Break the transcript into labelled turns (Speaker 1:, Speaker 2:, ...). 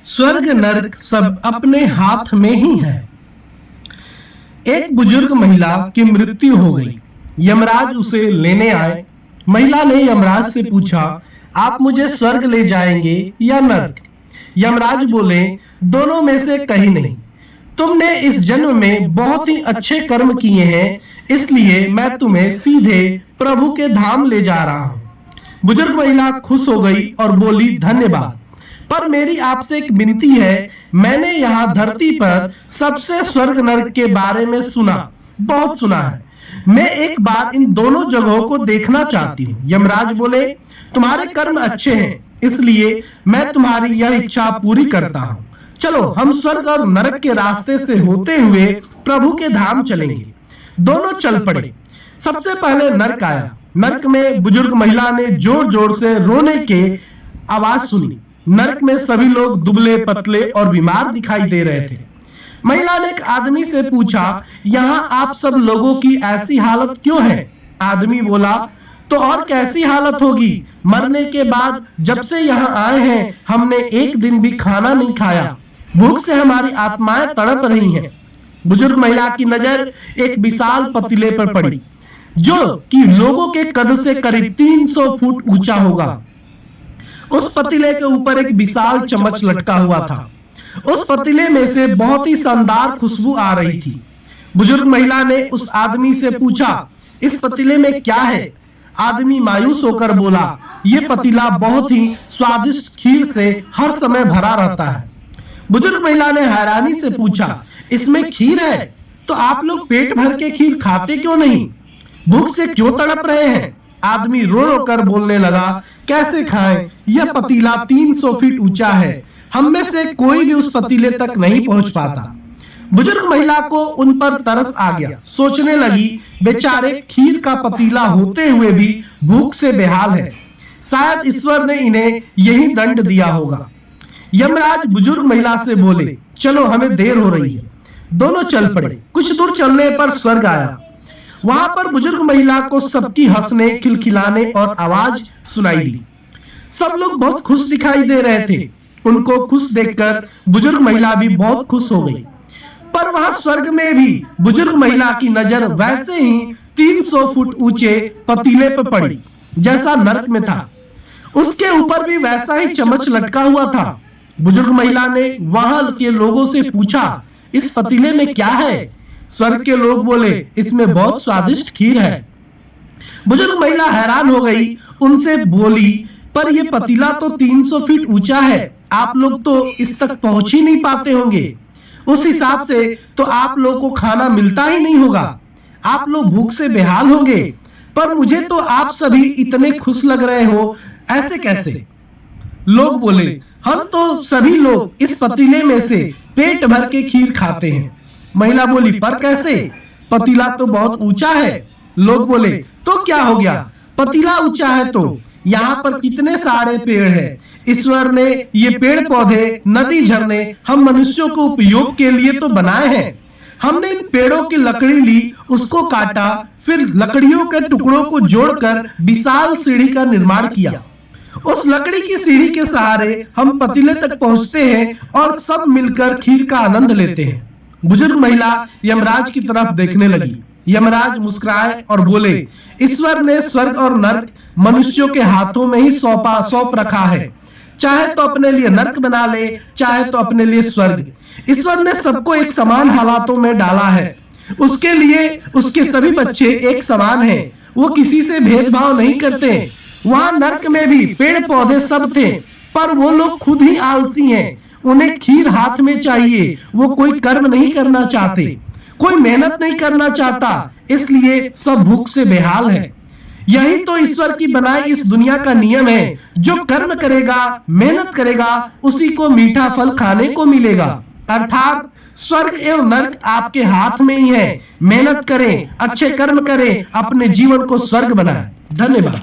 Speaker 1: स्वर्ग नरक सब अपने हाथ में ही है। एक बुजुर्ग महिला की मृत्यु हो गई। यमराज उसे लेने आए। महिला ने यमराज से पूछा, आप मुझे स्वर्ग ले जाएंगे या नरक? यमराज बोले, दोनों में से कहीं नहीं। तुमने इस जन्म में बहुत ही अच्छे कर्म किए हैं, इसलिए मैं तुम्हें सीधे प्रभु के धाम ले जा रहा हूँ। बुजुर्ग महिला खुश हो गई और बोली, धन्यवाद, पर मेरी आपसे एक विनती है। मैंने यहाँ धरती पर सबसे स्वर्ग नरक के बारे में बहुत सुना है। मैं एक बार इन दोनों जगहों को देखना चाहती हूँ। यमराज बोले, तुम्हारे कर्म अच्छे हैं, इसलिए मैं तुम्हारी यह इच्छा पूरी करता हूँ। चलो हम स्वर्ग और नरक के रास्ते से होते हुए प्रभु के धाम चलेंगे। दोनों चल पड़े। सबसे पहले नरक आया। नरक में बुजुर्ग महिला ने जोर जोर से रोने के आवाज सुनी। नरक में सभी लोग दुबले पतले और बीमार दिखाई दे रहे थे। महिला ने एक आदमी से पूछा, यहाँ आप सब लोगों की ऐसी हालत क्यों है? आदमी बोला, तो और कैसी हालत होगी? मरने के बाद जब से यहाँ आए हैं हमने एक दिन भी खाना नहीं खाया। भूख से हमारी आत्माएं तड़प रही हैं। बुजुर्ग महिला की नजर एक विशाल पतीले पर पड़ी, जो कि लोगों के कद से करीब 300 फुट ऊंचा होगा। उस पतीले के ऊपर एक विशाल चम्मच लटका हुआ था। उस पतीले में से बहुत ही शानदार खुशबू आ रही थी। बुजुर्ग महिला ने उस आदमी से पूछा, इस पतीले में क्या है? आदमी मायूस होकर बोला, ये पतीला बहुत ही स्वादिष्ट खीर से हर समय भरा रहता है। बुजुर्ग महिला ने हैरानी से पूछा, इसमें खीर है? तो आप लोग पेट भर के खीर खाते क्यों नहीं? भूख से क्यों तड़प रहे हैं? आदमी रो रो कर बोलने लगा, कैसे खाएं? यह पतीला 300 फीट ऊंचा है। हम में से कोई भी उस पतीले तक नहीं पहुंच पाता। बुजुर्ग महिला को उन पर तरस आ गया। सोचने लगी, बेचारे खीर का पतीला होते हुए भी भूख से बेहाल है। शायद ईश्वर ने इन्हें यही दंड दिया होगा। यमराज बुजुर्ग महिला से बोले, चलो हमें देर हो रही है। दोनों चल पड़े। कुछ दूर चलने पर स्वर्ग आया। वहां पर बुजुर्ग महिला को सबकी हंसने, खिलखिलाने और आवाज सुनाई दी। सब लोग बहुत खुश दिखाई दे रहे थे। उनको खुश देखकर बुजुर्ग महिला भी बहुत खुश हो गई। पर वहां स्वर्ग में भी बुजुर्ग महिला की नजर वैसे ही 300 फुट ऊंचे पतीले पर पड़ी जैसा नरक में था। उसके ऊपर भी वैसा ही चम्मच लटका हुआ था। बुजुर्ग महिला ने वहां के लोगों से पूछा, इस पतीले में क्या है? स्वर्ग के लोग बोले, इसमें बहुत स्वादिष्ट खीर है। बुजुर्ग महिला हैरान हो गई। उनसे बोली, पर यह पतीला तो 300 फीट ऊंचा है। आप लोग तो इस तक पहुंच ही नहीं पाते होंगे। उस हिसाब से तो आप लोगों को खाना मिलता ही नहीं होगा। आप लोग भूख से बेहाल होंगे। पर मुझे तो आप सभी इतने खुश लग रहे हो, ऐसे कैसे? लोग बोले, हम तो सभी लोग इस पतीले में से पेट भर के खीर खाते हैं। महिला बोली, पर कैसे? पतीला तो बहुत ऊंचा है। लोग बोले, तो क्या हो गया? पतीला ऊंचा है तो यहाँ पर कितने सारे पेड़ हैं। ईश्वर ने ये पेड़ पौधे, नदी, झरने हम मनुष्यों को उपयोग के लिए तो बनाए हैं। हमने इन पेड़ों की लकड़ी ली, उसको काटा, फिर लकड़ियों के टुकड़ों को जोड़कर विशाल सीढ़ी का निर्माण किया। उस लकड़ी की सीढ़ी के सहारे हम पतीले तक पहुंचते हैं और सब मिलकर खीर का आनंद लेते हैं। बुजुर्ग महिला यमराज की तरफ देखने लगी। यमराज मुस्कुराए और बोले, ईश्वर ने स्वर्ग और नरक मनुष्यों के हाथों में ही सौंप रखा है। चाहे तो अपने लिए नरक बना ले, चाहे तो अपने लिए स्वर्ग। ईश्वर ने सबको एक समान हालातों में डाला है। उसके लिए उसके सभी बच्चे एक समान हैं। वो किसी से भेदभाव नहीं करते। वहां नरक में भी पेड़ पौधे सब थे, पर वो लोग खुद ही आलसी हैं। उन्हें खीर हाथ में चाहिए। वो कोई कर्म नहीं करना चाहते, कोई मेहनत नहीं करना चाहता, इसलिए सब भूख से बेहाल है। यही तो ईश्वर की बनाई इस दुनिया का नियम है। जो कर्म करेगा, मेहनत करेगा, उसी को मीठा फल खाने को मिलेगा। अर्थात स्वर्ग एवं नरक आपके हाथ में ही है। मेहनत करें, अच्छे कर्म करें, अपने जीवन को स्वर्ग बनाएं। धन्यवाद।